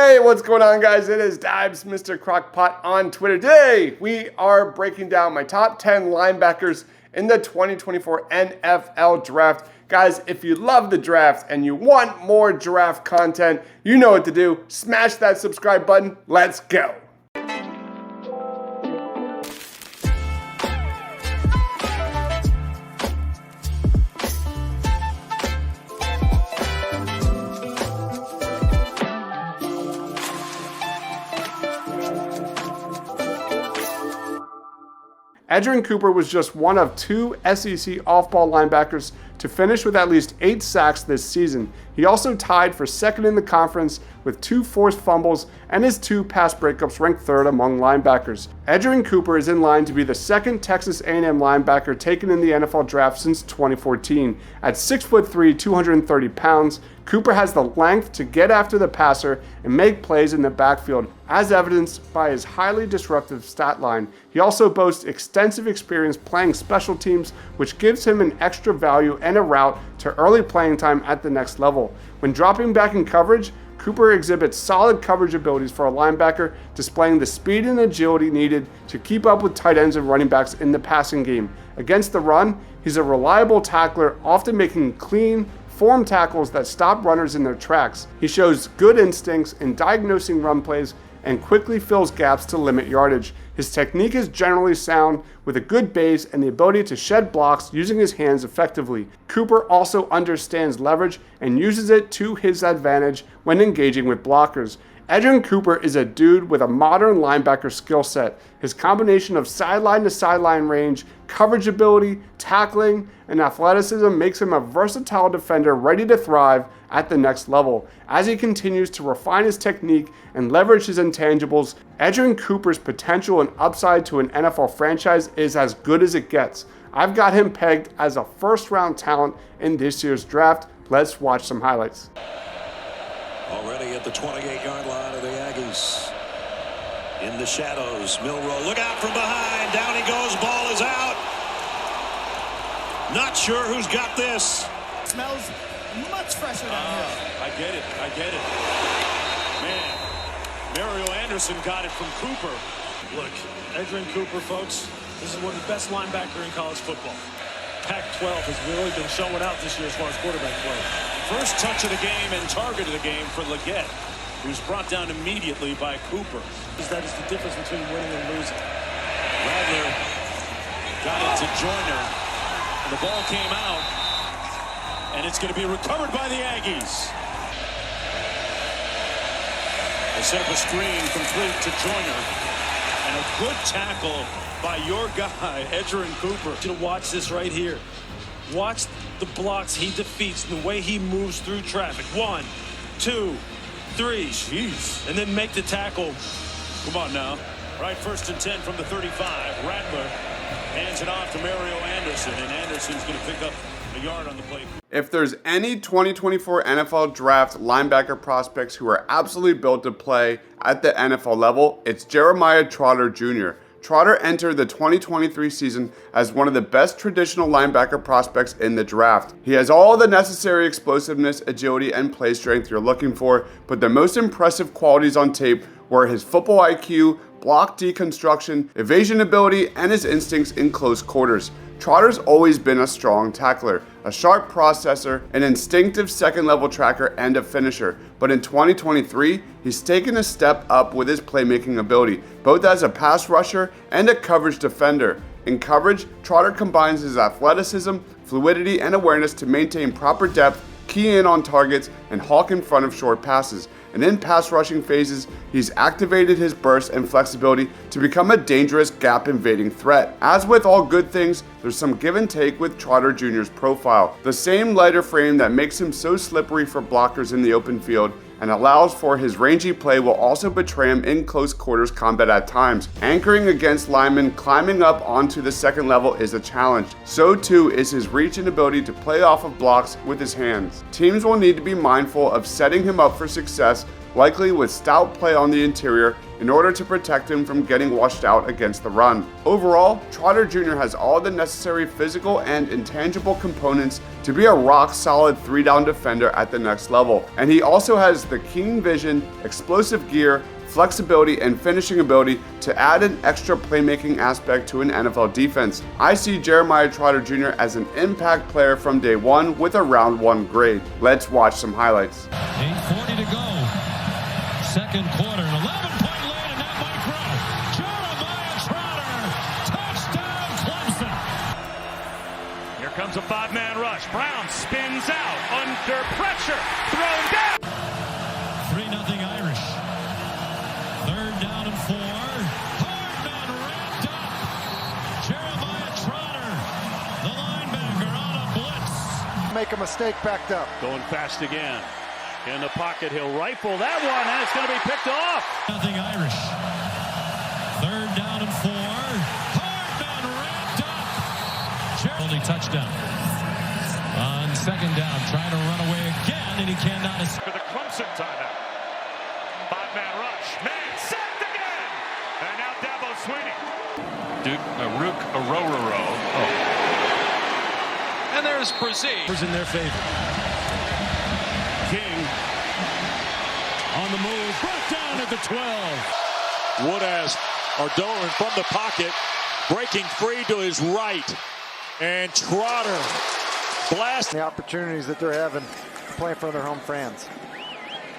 Hey, what's going on, guys? It is Dibes, Mr. Crockpot on Twitter. Today, we are breaking down my top 10 linebackers in the 2024 NFL Draft. Guys, if you love the draft and you want more draft content, you know what to do. Smash that subscribe button. Let's go. Edgerrin Cooper was just one of two SEC off-ball linebackers to finish with at least 8 sacks this season. He also tied for second in the conference with 2 forced fumbles, and his 2 pass breakups ranked third among linebackers. Edgerrin Cooper is in line to be the second Texas A&M linebacker taken in the NFL draft since 2014. At 6'3", 230 pounds, Cooper has the length to get after the passer and make plays in the backfield, as evidenced by his highly disruptive stat line. He also boasts extensive experience playing special teams, which gives him an extra value and a route to early playing time at the next level. When dropping back in coverage, Cooper exhibits solid coverage abilities for a linebacker, displaying the speed and agility needed to keep up with tight ends and running backs in the passing game. Against the run, he's a reliable tackler, often making clean, form tackles that stop runners in their tracks. He shows good instincts in diagnosing run plays and quickly fills gaps to limit yardage. His technique is generally sound, with a good base and the ability to shed blocks using his hands effectively. Cooper also understands leverage and uses it to his advantage when engaging with blockers. Edgerrin Cooper is a dude with a modern linebacker skill set. His combination of sideline to sideline range, coverage ability, tackling, and athleticism makes him a versatile defender ready to thrive at the next level. As he continues to refine his technique and leverage his intangibles, Edgerrin Cooper's potential and upside to an NFL franchise is as good as it gets. I've got him pegged as a first-round talent in this year's draft. Let's watch some highlights. Already at the 28-yard line of the Aggies. In the shadows, Milroe, look out from behind. Down he goes, ball is out. Not sure who's got this. Smells much fresher down here. I get it. Man, Mario Anderson got it from Cooper. Look, Edgerrin Cooper, folks, this is one of the best linebacker in college football. Pac-12 has really been showing out this year as far as quarterback play. First touch of the game and target of the game for Leggett, who's brought down immediately by Cooper. That is the difference between winning and losing. Rattler got it to Joyner, and the ball came out, and it's going to be recovered by the Aggies. They set up a screen complete to Joyner, and a good tackle by your guy, Edgerrin Cooper. You should watch this right here. Watch the blocks he defeats and the way he moves through traffic. 1, 2, 3. Jeez. And then make the tackle. Come on now. Right, 1st and 10 from the 35. Rattler hands it off to Mario Anderson, and Anderson's going to pick up a yard on the play. If there's any 2024 NFL Draft linebacker prospects who are absolutely built to play at the NFL level, it's Jeremiah Trotter Jr. Trotter entered the 2023 season as one of the best traditional linebacker prospects in the draft. He has all the necessary explosiveness, agility, and play strength you're looking for, but the most impressive qualities on tape were his football IQ, block deconstruction, evasion ability, and his instincts in close quarters. Trotter's always been a strong tackler, a sharp processor, an instinctive second-level tracker, and a finisher. But in 2023, he's taken a step up with his playmaking ability, both as a pass rusher and a coverage defender. In coverage, Trotter combines his athleticism, fluidity, and awareness to maintain proper depth, key in on targets, and hawk in front of short passes. And in pass rushing phases, he's activated his burst and flexibility to become a dangerous gap invading threat. As with all good things, there's some give and take with Trotter Jr.'s profile. The same lighter frame that makes him so slippery for blockers in the open field and allows for his rangy play will also betray him in close quarters combat at times. Anchoring against linemen climbing up onto the second level is a challenge. So too is his reach and ability to play off of blocks with his hands. Teams will need to be mindful of setting him up for success likely with stout play on the interior in order to protect him from getting washed out against the run. Overall, Trotter Jr. has all the necessary physical and intangible components to be a rock-solid 3-down defender at the next level, and he also has the keen vision, explosive gear, flexibility, and finishing ability to add an extra playmaking aspect to an NFL defense. I see Jeremiah Trotter Jr. as an impact player from day one with a round 1 grade. Let's watch some highlights. 8:40 to go. Second quarter, an 11-point lead, and that might grow. Jeremiah Trotter, touchdown Clemson. Here comes a 5-man rush. Brown spins out under pressure, thrown down. 3-0 Irish. Third down and 4. Hardman wrapped up. Jeremiah Trotter, the linebacker on a blitz. Make a mistake backed up. Going fast again. In the pocket, he'll rifle that one, and it's going to be picked off. 0 Irish. Third down and 4. Hardman wrapped up. Only touchdown. On second down, trying to run away again, and he cannot escape. For the Clemson timeout. 5-man rush. Man sacked again. And now Dabo swinging. Duke, Rook, Arororo. And there's Brazil. In their favor. King on the move, brought down at the 12. Wood has Ardoin from the pocket, breaking free to his right, and Trotter blast. The opportunities that they're having playing for their home fans.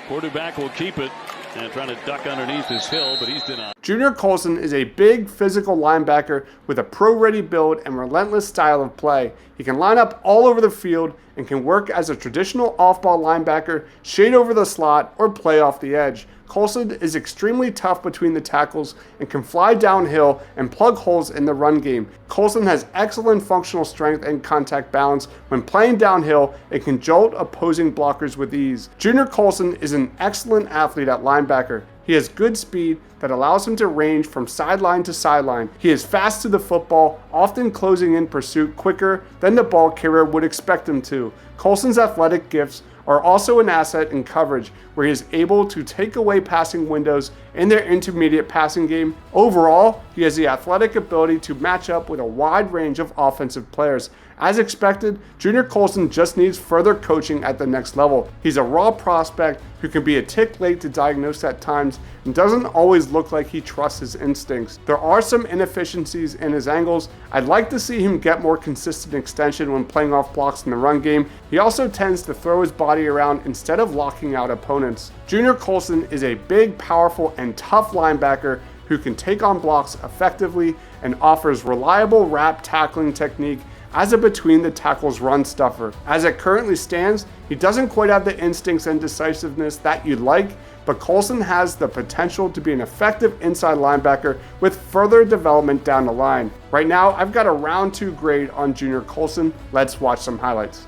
Quarterback will keep it and trying to duck underneath his hill, but he's denied. Junior Coulson is a big physical linebacker with a pro-ready build and relentless style of play. He can line up all over the field and can work as a traditional off-ball linebacker, shade over the slot, or play off the edge. Coulson is extremely tough between the tackles and can fly downhill and plug holes in the run game. Coulson has excellent functional strength and contact balance when playing downhill and can jolt opposing blockers with ease. Junior Coulson is an excellent athlete at linebacker. He has good speed that allows him to range from sideline to sideline. He is fast to the football, often closing in pursuit quicker than the ball carrier would expect him to. Coulson's athletic gifts are also an asset in coverage, where he is able to take away passing windows in their intermediate passing game. Overall, he has the athletic ability to match up with a wide range of offensive players. As expected, Junior Coulson just needs further coaching at the next level. He's a raw prospect who can be a tick late to diagnose at times and doesn't always look like he trusts his instincts. There are some inefficiencies in his angles. I'd like to see him get more consistent extension when playing off blocks in the run game. He also tends to throw his body around instead of locking out opponents. Junior Coulson is a big, powerful, and tough linebacker who can take on blocks effectively and offers reliable wrap tackling technique as a between the tackles run stuffer. As it currently stands, he doesn't quite have the instincts and decisiveness that you'd like, but Coulson has the potential to be an effective inside linebacker with further development down the line. Right now, I've got a round 2 grade on Junior Coulson. Let's watch some highlights.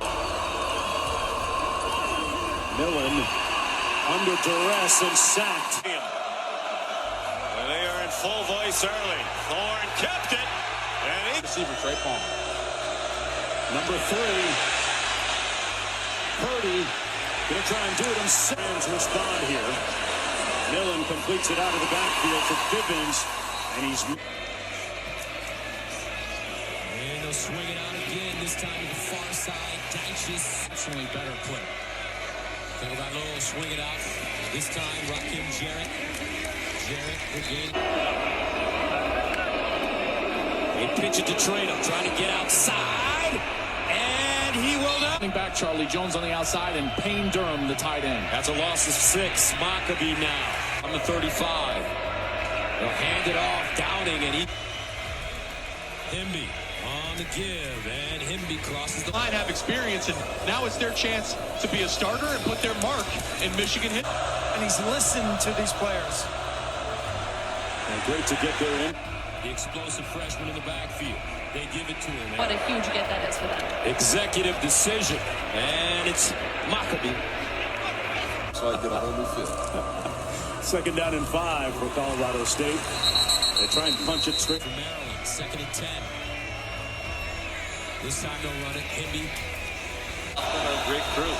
Millen under duress and sacked. And they are in full voice early. Thorne kept it. And he... Receiver Trey Palmer. Number 3, Purdy, gonna try and do it himself. Fans respond here. Millen completes it out of the backfield for Bivens, and he's... And they'll swing it out again, this time to the far side. Digest, actually better play. Tagovailoa will swing it out. This time, Rakim Jarrett. Jarrett again. They pitch it to Traynor, trying to get outside. And he will not. Back Charlie Jones on the outside and Payne Durham, the tight end. That's a loss of 6. Maccabee now on the 35. They'll hand it off, Downing, and Himby on the give, and Himby crosses the Line have experience, and now it's their chance to be a starter and put their mark in Michigan. And he's listened to these players. And great to get there in. The explosive freshman in the backfield. They give it to him. What a huge get that is for them. Executive decision. And it's Maccabee. So I get a whole new feel. Second down and 5 for Colorado State. They try and punch it straight. For Maryland, 2nd and 10. This time they'll run it. Himby. Great crew.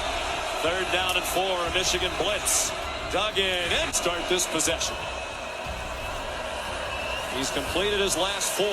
3rd down and 4, Michigan blitz. Dug in and start this possession. He's completed his last 4.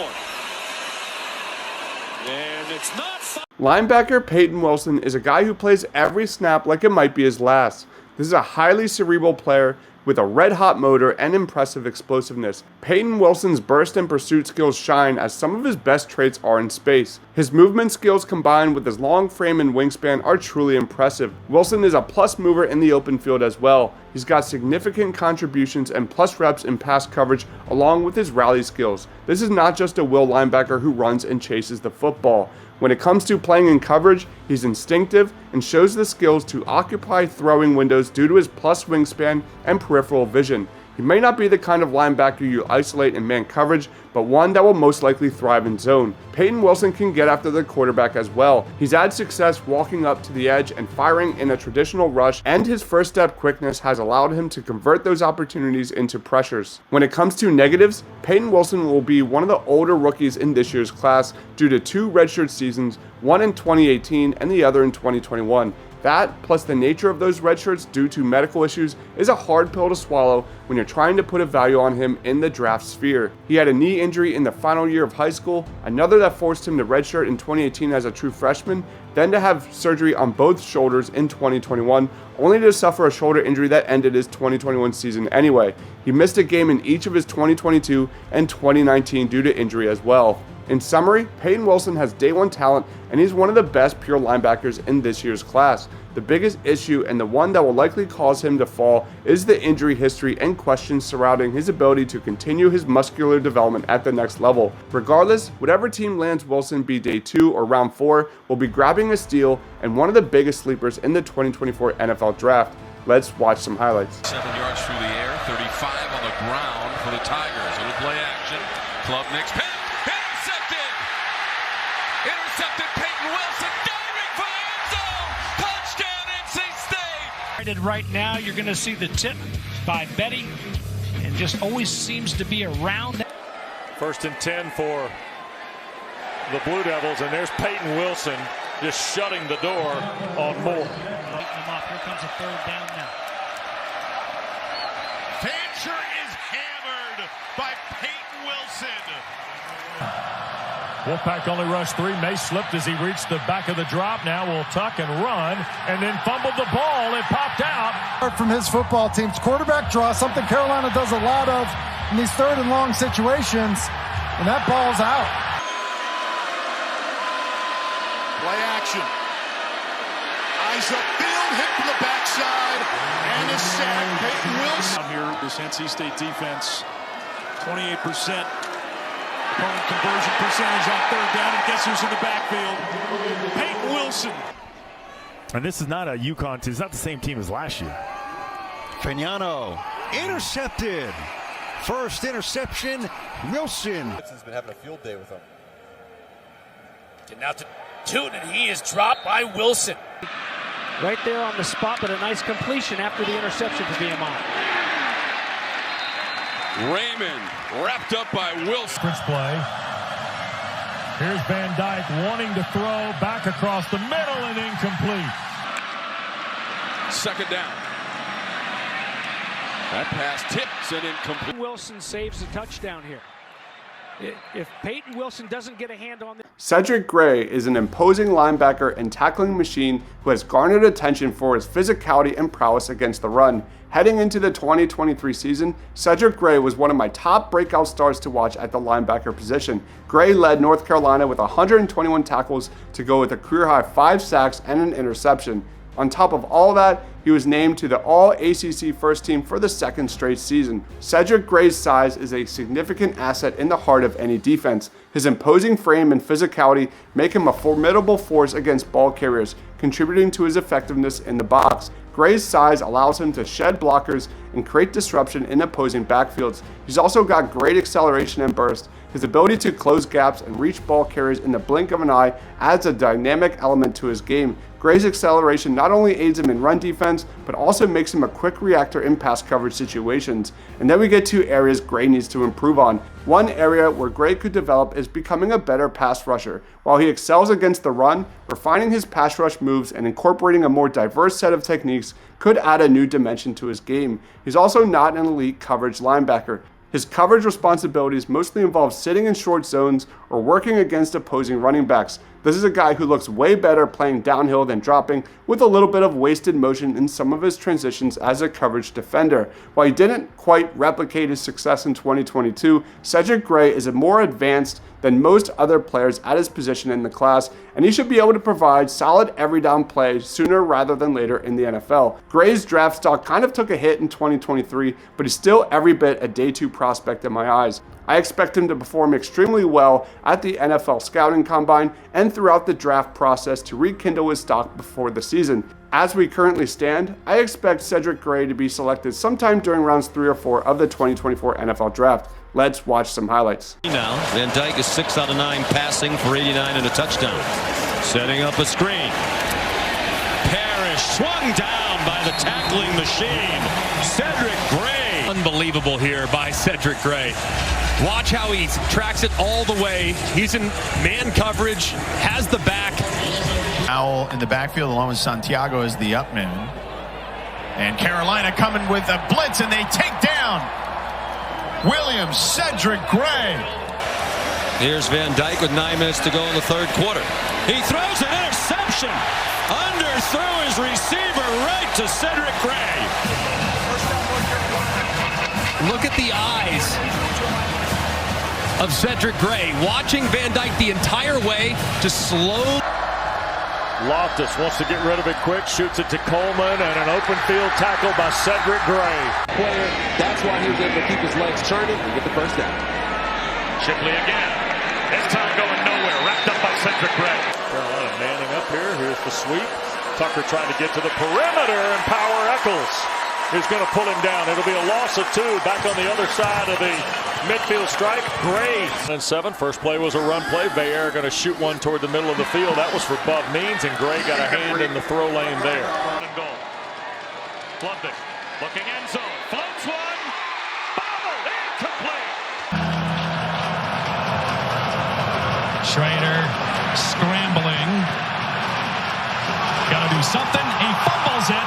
And it's not fun. Linebacker Payton Wilson is a guy who plays every snap like it might be his last. This is a highly cerebral player with a red-hot motor and impressive explosiveness. Payton Wilson's burst and pursuit skills shine as some of his best traits are in space. His movement skills combined with his long frame and wingspan are truly impressive. Wilson is a plus mover in the open field as well. He's got significant contributions and plus reps in pass coverage along with his rally skills. This is not just a will linebacker who runs and chases the football. When it comes to playing in coverage, he's instinctive and shows the skills to occupy throwing windows due to his plus wingspan and peripheral vision. He may not be the kind of linebacker you isolate in man coverage, but one that will most likely thrive in zone. Payton Wilson can get after the quarterback as well. He's had success walking up to the edge and firing in a traditional rush, and his first step quickness has allowed him to convert those opportunities into pressures. When it comes to negatives, Payton Wilson will be one of the older rookies in this year's class due to 2 redshirt seasons, one in 2018 and the other in 2021. That, plus the nature of those red shirts due to medical issues, is a hard pill to swallow when you're trying to put a value on him in the draft sphere. He had a knee injury in the final year of high school, another that forced him to redshirt in 2018 as a true freshman, then to have surgery on both shoulders in 2021, only to suffer a shoulder injury that ended his 2021 season anyway. He missed a game in each of his 2022 and 2019 due to injury as well. In summary, Payton Wilson has day one talent, and he's one of the best pure linebackers in this year's class. The biggest issue, and the one that will likely cause him to fall, is the injury history and questions surrounding his ability to continue his muscular development at the next level. Regardless, whatever team lands Wilson, be day 2 or round 4, will be grabbing a steal and one of the biggest sleepers in the 2024 NFL Draft. Let's watch some highlights. 7 yards through the air, 35 on the ground for the Tigers. Little play action. Club next pass. Intercepted Payton Wilson, diving for the end zone. Touchdown, NC State. Right now, you're going to see the tip by Betty, and just always seems to be around. 1st and 10 for the Blue Devils, and there's Payton Wilson just shutting the door on Moore. Here comes a 3rd down now. Fancher is hammered by Payton Wilson. Wolfpack only rushed 3. Mace slipped as he reached the back of the drop. Now will tuck and run, and then fumbled the ball. It popped out. From his football team's quarterback draw, something Carolina does a lot of in these 3rd and long situations, and that ball's out. Play action. Eyes upfield, hit from the backside, and a sack. Payton Wilson. Here, this NC State defense, 28%. Opponent conversion percentage on 3rd down, and guess who's in the backfield? Payton Wilson. And this is not a UConn team. It's not the same team as last year. Fagnano intercepted. First interception, Wilson. Wilson's been having a field day with him. And now to Tootin, and he is dropped by Wilson. Right there on the spot, but a nice completion after the interception for VMI. Raymond wrapped up by Wilson. Play. Here's Van Dyke wanting to throw back across the middle and incomplete. 2nd down. That pass tips and incomplete. Wilson saves a touchdown here. If Payton Wilson doesn't get a hand on this. Cedric Gray is an imposing linebacker and tackling machine who has garnered attention for his physicality and prowess against the run. Heading into the 2023 season, Cedric Gray was one of my top breakout stars to watch at the linebacker position. Gray led North Carolina with 121 tackles to go with a career-high 5 sacks and an interception. On top of all that, he was named to the All-ACC first team for the 2nd straight season. Cedric Gray's size is a significant asset in the heart of any defense. His imposing frame and physicality make him a formidable force against ball carriers, contributing to his effectiveness in the box. Gray's size allows him to shed blockers and create disruption in opposing backfields. He's also got great acceleration and burst. His ability to close gaps and reach ball carriers in the blink of an eye adds a dynamic element to his game. Gray's acceleration not only aids him in run defense, but also makes him a quick reactor in pass coverage situations. And then we get to areas Gray needs to improve on. One area where Gray could develop is becoming a better pass rusher. While he excels against the run, refining his pass rush moves and incorporating a more diverse set of techniques could add a new dimension to his game. He's also not an elite coverage linebacker. His coverage responsibilities mostly involve sitting in short zones or working against opposing running backs. This is a guy who looks way better playing downhill than dropping, with a little bit of wasted motion in some of his transitions as a coverage defender. While he didn't quite replicate his success in 2022, Cedric Gray is more advanced than most other players at his position in the class, and he should be able to provide solid every down play sooner rather than later in the NFL. Gray's draft stock kind of took a hit in 2023, but he's still every bit a day 2 prospect in my eyes. I expect him to perform extremely well at the NFL Scouting Combine and throughout the draft process to rekindle his stock before the season. As we currently stand, I expect Cedric Gray to be selected sometime during rounds 3 or 4 of the 2024 NFL Draft. Let's watch some highlights. Now, Van Dyke is 6 out of 9 passing for 89 and a touchdown. Setting up a screen. Parrish swung down by the tackling machine. Cedric Gray. Unbelievable here by Cedric Gray. Watch how he tracks it all the way. He's in man coverage, has the back. Owl in the backfield along with Santiago as the up man. And Carolina coming with a blitz, and they take down Williams, Cedric Gray. Here's Van Dyke with 9 minutes to go in the third quarter. He throws an interception. Underthrew his receiver right to Cedric Gray. Look at the eyes of Cedric Gray, watching Van Dyke the entire way to slow. Loftus wants to get rid of it quick, shoots it to Coleman, and an open field tackle by Cedric Gray. Player, that's why he was able to keep his legs turning and get the first down. Shipley again. This time going nowhere, wrapped up by Cedric Gray. Carolina manning up here. Here's the sweep. Tucker trying to get to the perimeter, and Power Eccles is going to pull him down. It'll be a loss of 2 back on the other side of the midfield stripe. Gray. And 7. First play was a run play. Bayer going to shoot one toward the middle of the field. That was for Bub Means, and Gray got a hand in the throw lane there. Goal. Lundvik looking end zone. Floats one. Bobble. Incomplete. Schrader scrambling. Got to do something. He fumbles it.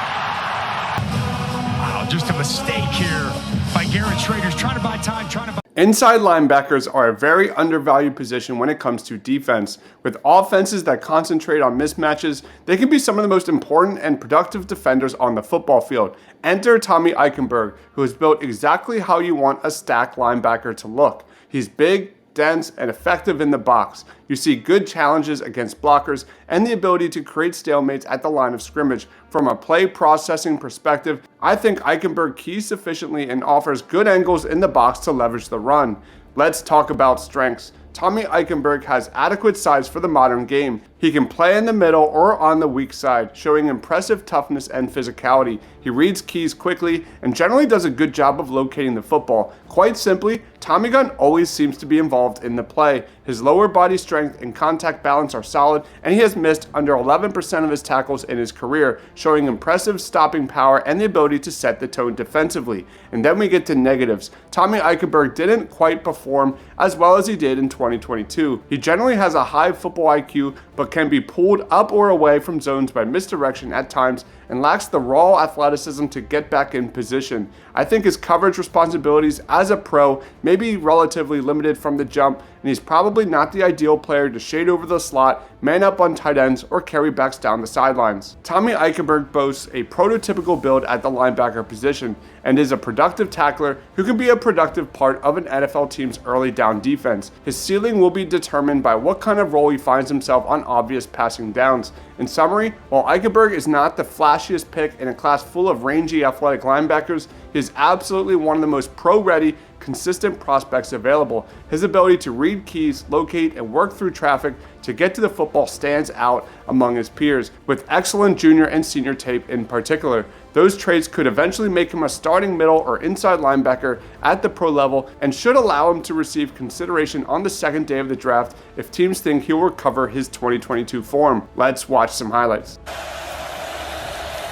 Wow, just a mistake here by Garrett Schrader. Trying to buy time, Inside linebackers are a very undervalued position when it comes to defense. With offenses that concentrate on mismatches, they can be some of the most important and productive defenders on the football field. Enter Tommy Ikenberg, who is built exactly how you want a stacked linebacker to look. He's big, dense, and effective in the box. You see good challenges against blockers and the ability to create stalemates at the line of scrimmage. From a play processing perspective, I think Eichenberg keys sufficiently and offers good angles in the box to leverage the run. Let's talk about strengths. Tommy Eichenberg has adequate size for the modern game. He can play in the middle or on the weak side, showing impressive toughness and physicality. He reads keys quickly and generally does a good job of locating the football. Quite simply, Tommy Gun always seems to be involved in the play. His lower body strength and contact balance are solid, and he has missed under 11% of his tackles in his career, showing impressive stopping power and the ability to set the tone defensively. And then we get to negatives. Tommy Eichenberg didn't quite perform as well as he did in 2022. He generally has a high football IQ, but can be pulled up or away from zones by misdirection at times and lacks the raw athleticism to get back in position. I think his coverage responsibilities as a pro may be relatively limited from the jump, and he's probably not the ideal player to shade over the slot, man up on tight ends, or carry backs down the sidelines. Tommy Eichenberg boasts a prototypical build at the linebacker position and is a productive tackler who can be a productive part of an NFL team's early down defense. His ceiling will be determined by what kind of role he finds himself on obvious passing downs. In summary, while Eichenberg is not the flashiest pick in a class full of rangy athletic linebackers, he is absolutely one of the most pro-ready, consistent prospects available. His ability to read keys, locate, and work through traffic to get to the football stands out among his peers, with excellent junior and senior tape in particular. Those traits could eventually make him a starting middle or inside linebacker at the pro level and should allow him to receive consideration on the second day of the draft if teams think he'll recover his 2022 form. Let's watch some highlights.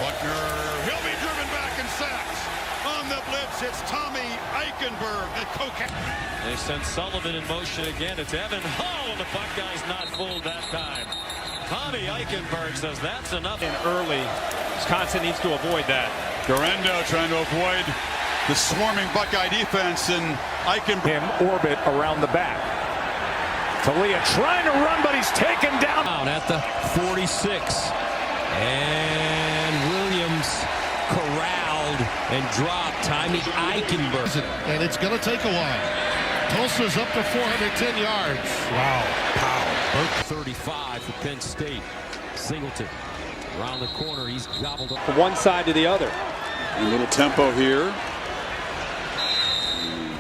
Buckner, he'll be driven back and sacked. On the blitz, it's Tommy Eichenberg, the cocaine. They send Sullivan in motion again. It's Evan Hull, and the Buckeyes not fooled that time. Tommy Ikenberg says that's enough. And early, Wisconsin needs to avoid that. Garendo trying to avoid the swarming Buckeye defense, and Him orbit around the back. Talia trying to run, but he's taken down. At the 46. And Williams corralled and dropped Tommy Eichenberg. And it's going to take a while. Tulsa's up to 410 yards. Wow. Pow. 35 for Penn State. Singleton around the corner. He's gobbled up. From one side to the other. A little tempo here.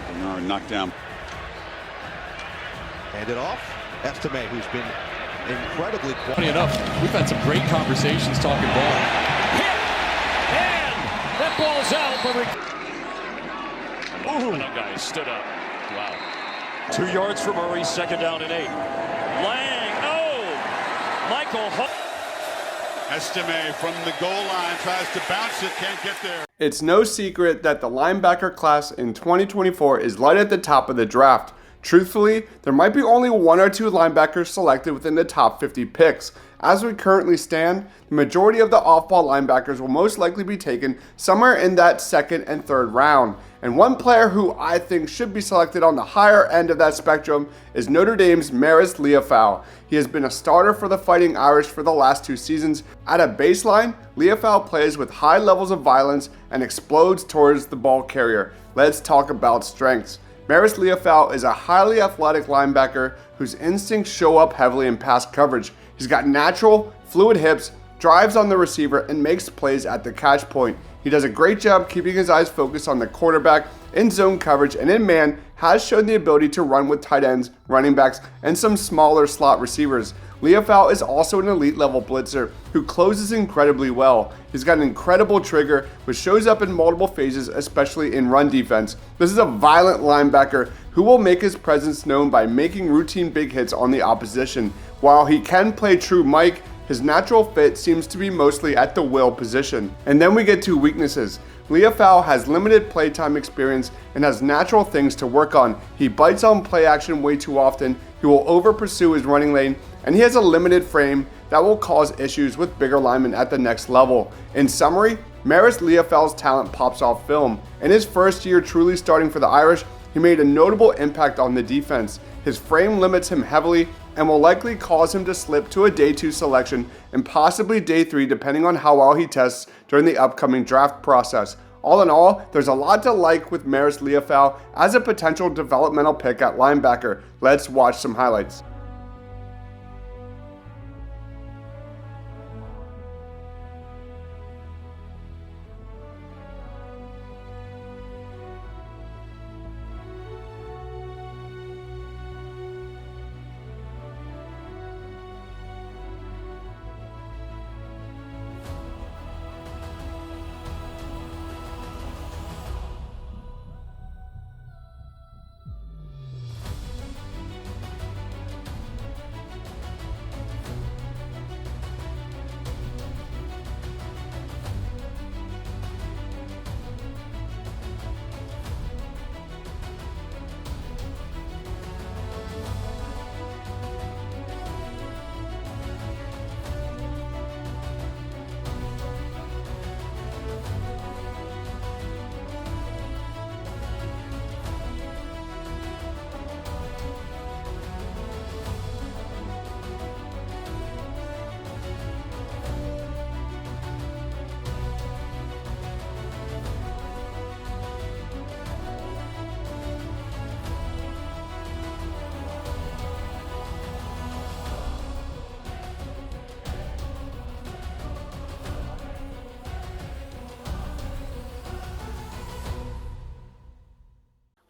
Bernard knocked down. Hand it off. Estime, who's been incredibly quiet. Funny enough, we've had some great conversations talking ball. Hit! And that ball's out. Ooh, that guy stood up. Wow. 2 yards for Murray, 2nd down and 8. Lang, Michael Hunt. Estime from the goal line tries to bounce it, can't get there. It's no secret that the linebacker class in 2024 is right at the top of the draft. Truthfully, there might be only 1 or 2 linebackers selected within the top 50 picks. As we currently stand, the majority of the off-ball linebackers will most likely be taken somewhere in that 2nd and 3rd round. And one player who I think should be selected on the higher end of that spectrum is Notre Dame's Marist Liufau. He has been a starter for the Fighting Irish for the last 2 seasons. At a baseline, Liufau plays with high levels of violence and explodes towards the ball carrier. Let's talk about strengths. Marist Liufau is a highly athletic linebacker whose instincts show up heavily in pass coverage. He's got natural, fluid hips, drives on the receiver, and makes plays at the catch point. He does a great job keeping his eyes focused on the quarterback in zone coverage, and in man has shown the ability to run with tight ends, running backs, and some smaller slot receivers. Liufau is also an elite level blitzer who closes incredibly well. He's got an incredible trigger which shows up in multiple phases, especially in run defense. This is a violent linebacker who will make his presence known by making routine big hits on the opposition. While he can play true Mike, his natural fit seems to be mostly at the will position. And then we get to weaknesses. Liufau has limited playtime experience and has natural things to work on. He bites on play action way too often, he will over pursue his running lane, and he has a limited frame that will cause issues with bigger linemen at the next level. In summary, Marist Liufau's talent pops off film. In his first year truly starting for the Irish, he made a notable impact on the defense. His frame limits him heavily and will likely cause him to slip to a day 2 selection and possibly day 3 depending on how well he tests during the upcoming draft process. All in all, there's a lot to like with Marist Liufau as a potential developmental pick at linebacker. Let's watch some highlights.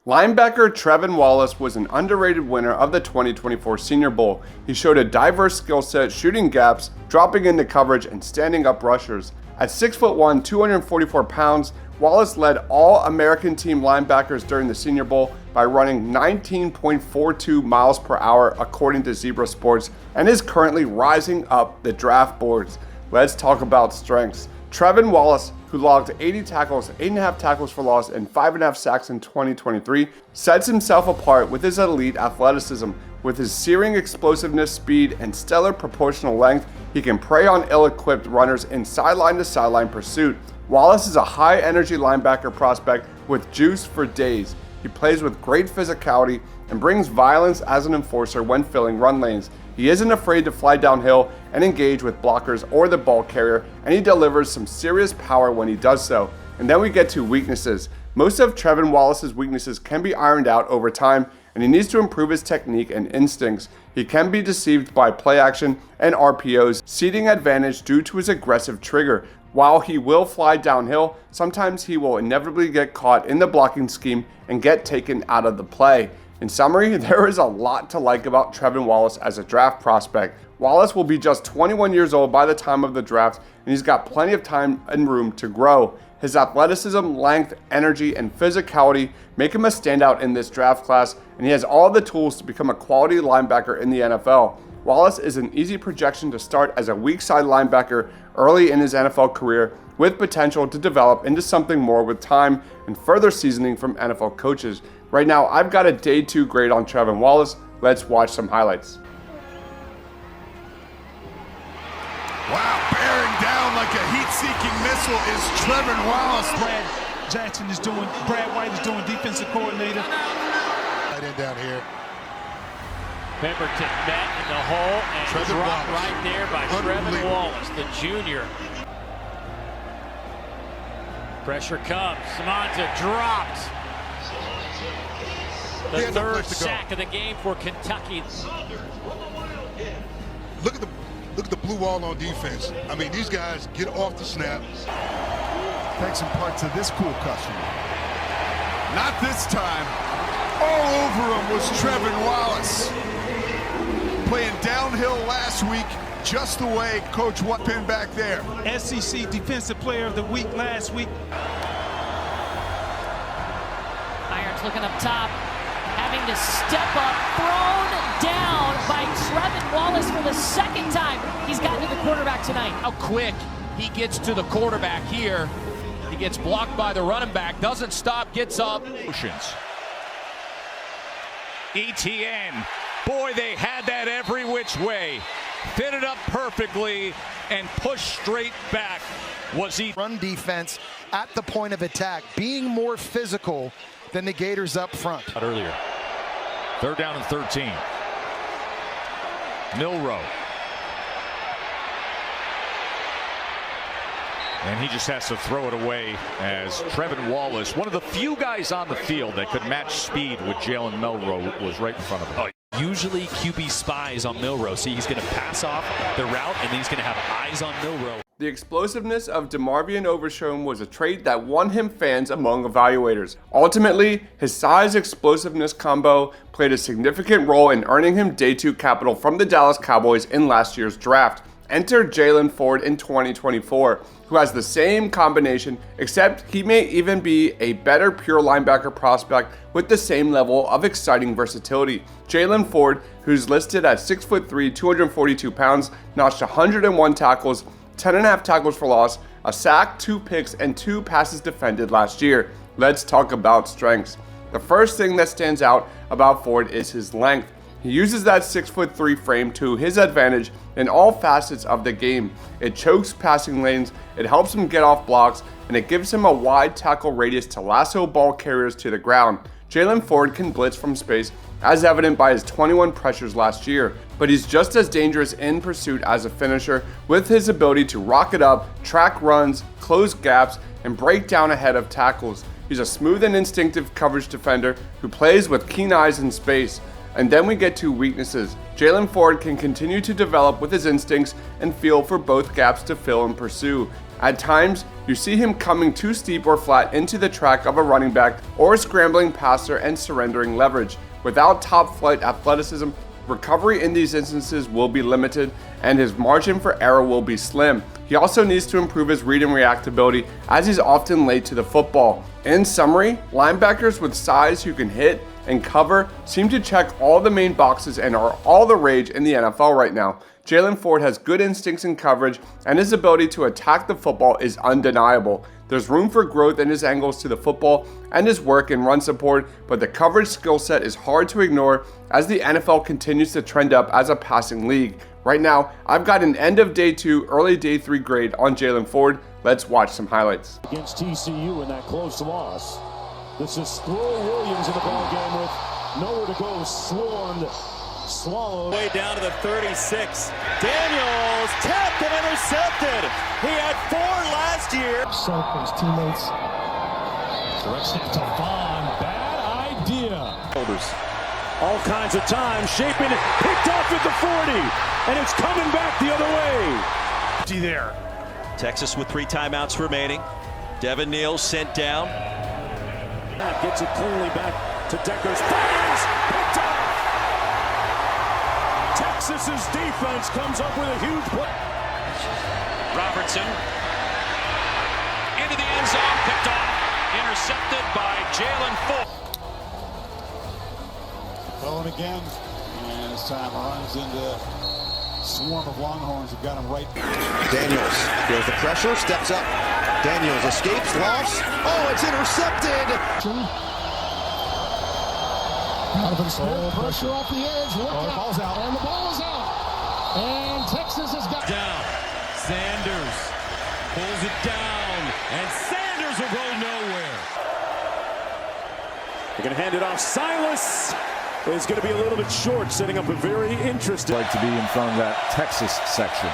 Linebacker Trevon Wallace was an underrated winner of the 2024 Senior Bowl. He showed a diverse skill set, shooting gaps, dropping into coverage, and standing up rushers. At 6'1", 244 pounds, Wallace led all American team linebackers during the Senior Bowl by running 19.42 miles per hour according to Zebra Sports, and is currently rising up the draft boards. Let's talk about strengths. Trevon Wallace, who logged 80 tackles, 8.5 tackles for loss, and 5.5 sacks in 2023, sets himself apart with his elite athleticism. With his searing explosiveness, speed, and stellar proportional length, he can prey on ill-equipped runners in sideline-to-sideline pursuit. Wallace is a high-energy linebacker prospect with juice for days. He plays with great physicality and brings violence as an enforcer when filling run lanes. He isn't afraid to fly downhill and engage with blockers or the ball carrier, and he delivers some serious power when he does so. And then we get to weaknesses. Most of Trevon Wallace's weaknesses can be ironed out over time, and he needs to improve his technique and instincts. He can be deceived by play action and RPOs, ceding advantage due to his aggressive trigger. While he will fly downhill, sometimes he will inevitably get caught in the blocking scheme and get taken out of the play. In summary, there is a lot to like about Trevon Wallace as a draft prospect. Wallace will be just 21 years old by the time of the draft, and he's got plenty of time and room to grow. His athleticism, length, energy, and physicality make him a standout in this draft class, and he has all the tools to become a quality linebacker in the NFL. Wallace is an easy projection to start as a weak side linebacker early in his NFL career, with potential to develop into something more with time and further seasoning from NFL coaches. Right now, I've got a day 2 grade on Trevon Wallace. Let's watch some highlights. Wow, bearing down like a heat-seeking missile is Trevon Wallace. Brad White is doing defensive coordinator. Right in down here. Pemberton met in the hole and dropped right there by Trevin Wallace, the junior. Pressure comes. Samanta dropped. The third sack of the game for Kentucky. Look at the blue wall on defense. I mean, these guys get off the snap. Take some parts of this cool customer. Not this time. All over him was Trevon Wallace. Playing downhill last week, just the way Coach Watt pinned back there. SEC Defensive Player of the Week last week. Irons looking up top, having to step up, thrown down by Trevon Wallace for the second time. He's gotten to the quarterback tonight. How quick he gets to the quarterback here. He gets blocked by the running back, doesn't stop, gets up. ETN. Boy, they had that every which way. Fit it up perfectly and pushed straight back. Was he? Run defense at the point of attack, being more physical than the Gators up front. Earlier. 3rd down and 13. Milroe. And he just has to throw it away as Trevon Wallace, one of the few guys on the field that could match speed with Jalen Milroe, was right in front of him. Usually QB spies on Milroe. See, he's going to pass off the route, and then he's going to have eyes on Milroe. The explosiveness of DeMarvion Overshown was a trait that won him fans among evaluators. Ultimately, his size-explosiveness combo played a significant role in earning him day 2 capital from the Dallas Cowboys in last year's draft. Enter Jaylen Ford in 2024, who has the same combination, except he may even be a better pure linebacker prospect with the same level of exciting versatility. Jaylen Ford, who's listed at 6'3", 242 pounds, notched 101 tackles, 10.5 tackles for loss, a sack, 2 picks, and 2 passes defended last year. Let's talk about strengths. The first thing that stands out about Ford is his length. He uses that 6'3" frame to his advantage in all facets of the game. It chokes passing lanes, it helps him get off blocks, and it gives him a wide tackle radius to lasso ball carriers to the ground. Jaylen Ford can blitz from space, as evident by his 21 pressures last year, but he's just as dangerous in pursuit as a finisher, with his ability to rocket up, track runs, close gaps, and break down ahead of tackles. He's a smooth and instinctive coverage defender who plays with keen eyes in space. And then we get to weaknesses. Jaylen Ford can continue to develop with his instincts and feel for both gaps to fill and pursue. At times, you see him coming too steep or flat into the track of a running back or a scrambling passer and surrendering leverage. Without top flight athleticism, recovery in these instances will be limited and his margin for error will be slim. He also needs to improve his read and reactability as he's often late to the football. In summary, linebackers with size who can hit and cover seem to check all the main boxes and are all the rage in the NFL right now. Jaylen Ford has good instincts in coverage and his ability to attack the football is undeniable. There's room for growth in his angles to the football and his work in run support, but the coverage skill set is hard to ignore as the NFL continues to trend up as a passing league. Right now, I've got an end of day 2, early day 3 grade on Jaylan Ford. Let's watch some highlights. Against TCU in that close loss. This is Throw Williams in the ball game with nowhere to go, swallowed. Way down to the 36. Daniels tapped and intercepted. He had 4 last year. So his teammates. Direct snap to Vaughn. Bad idea. Shoulders. All kinds of time, shaping it, picked off at the 40, and it's coming back the other way. There. Texas with 3 timeouts remaining. Devin Neal sent down. Gets it cleanly back to Deckers. Fires! Picked up! Texas's defense comes up with a huge play. Robertson into the end zone, picked off, intercepted by Jaylen Ford. Throwing again, and this time runs into a swarm of Longhorns who got him right. Daniels feels the pressure, steps up. Daniels escapes, lost. Oh, it's intercepted. Pressure off the edge. Look out. Ball's out. And the ball is out. And Texas has got down. Sanders pulls it down, and Sanders will go nowhere. They're going to hand it off. Silas is going to be a little bit short, setting up a very interesting. Like to be in front of that Texas section,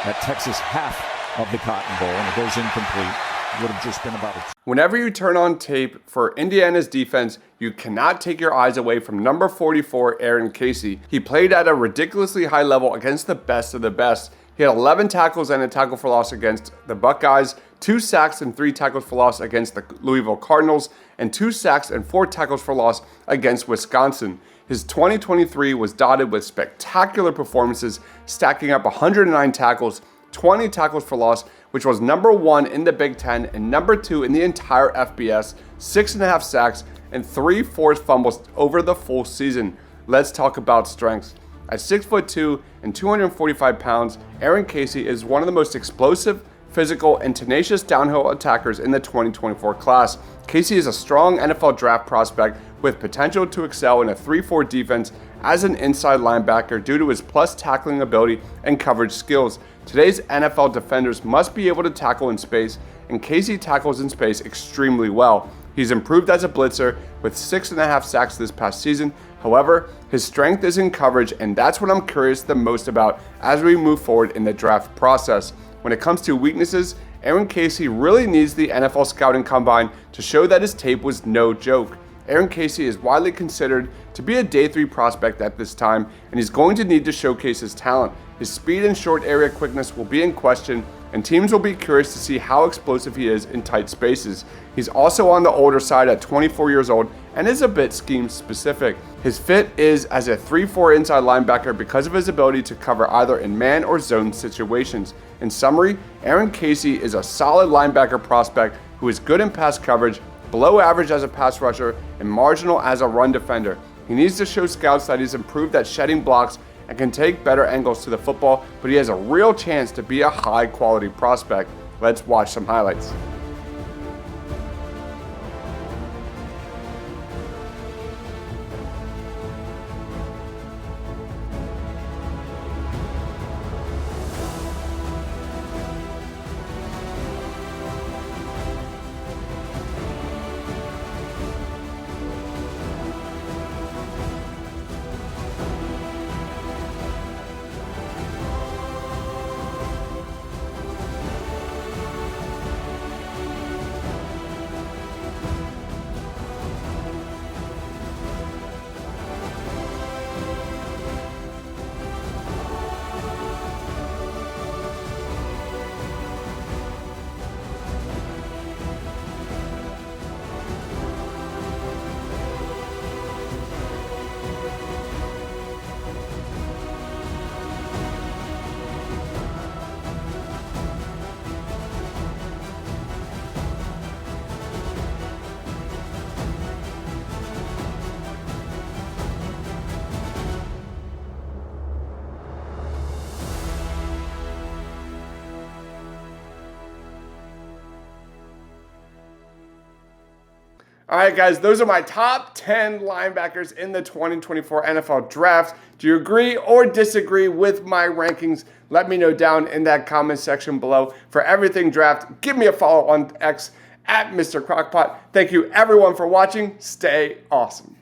that Texas half of the Cotton Bowl, and it goes incomplete. Would have just been about it. Whenever you turn on tape for Indiana's defense, you cannot take your eyes away from number 44, Aaron Casey. He played at a ridiculously high level against the best of the best. He had 11 tackles and a tackle for loss against the Buckeyes, 2 sacks and 3 tackles for loss against the Louisville Cardinals, and 2 sacks and 4 tackles for loss against Wisconsin. His 2023 was dotted with spectacular performances, stacking up 109 tackles, 20 tackles for loss, which was number 1 in the Big Ten and number 2 in the entire FBS, 6.5 sacks, and 3 forced fumbles over the full season. Let's talk about strengths. At 6'2" and 245 pounds, Aaron Casey is one of the most explosive, physical, and tenacious downhill attackers in the 2024 class. Casey is a strong NFL draft prospect with potential to excel in a 3-4 defense as an inside linebacker due to his plus tackling ability and coverage skills. Today's NFL defenders must be able to tackle in space, and Casey tackles in space extremely well. He's improved as a blitzer with 6.5 sacks this past season. However, his strength is in coverage, and that's what I'm curious the most about as we move forward in the draft process. When it comes to weaknesses, Aaron Casey really needs the NFL scouting combine to show that his tape was no joke. Aaron Casey is widely considered to be a day 3 prospect at this time, and he's going to need to showcase his talent. His speed and short area quickness will be in question, and teams will be curious to see how explosive he is in tight spaces. He's also on the older side at 24 years old and is a bit scheme specific. His fit is as a 3-4 inside linebacker because of his ability to cover either in man or zone situations. In summary, Aaron Casey is a solid linebacker prospect who is good in pass coverage, below average as a pass rusher, and marginal as a run defender. He needs to show scouts that he's improved at shedding blocks and can take better angles to the football, but he has a real chance to be a high-quality prospect. Let's watch some highlights. All right, guys, those are my top 10 linebackers in the 2024 NFL Draft. Do you agree or disagree with my rankings? Let me know down in that comment section below. For everything draft, give me a follow on X at Mr. Crockpot. Thank you, everyone, for watching. Stay awesome.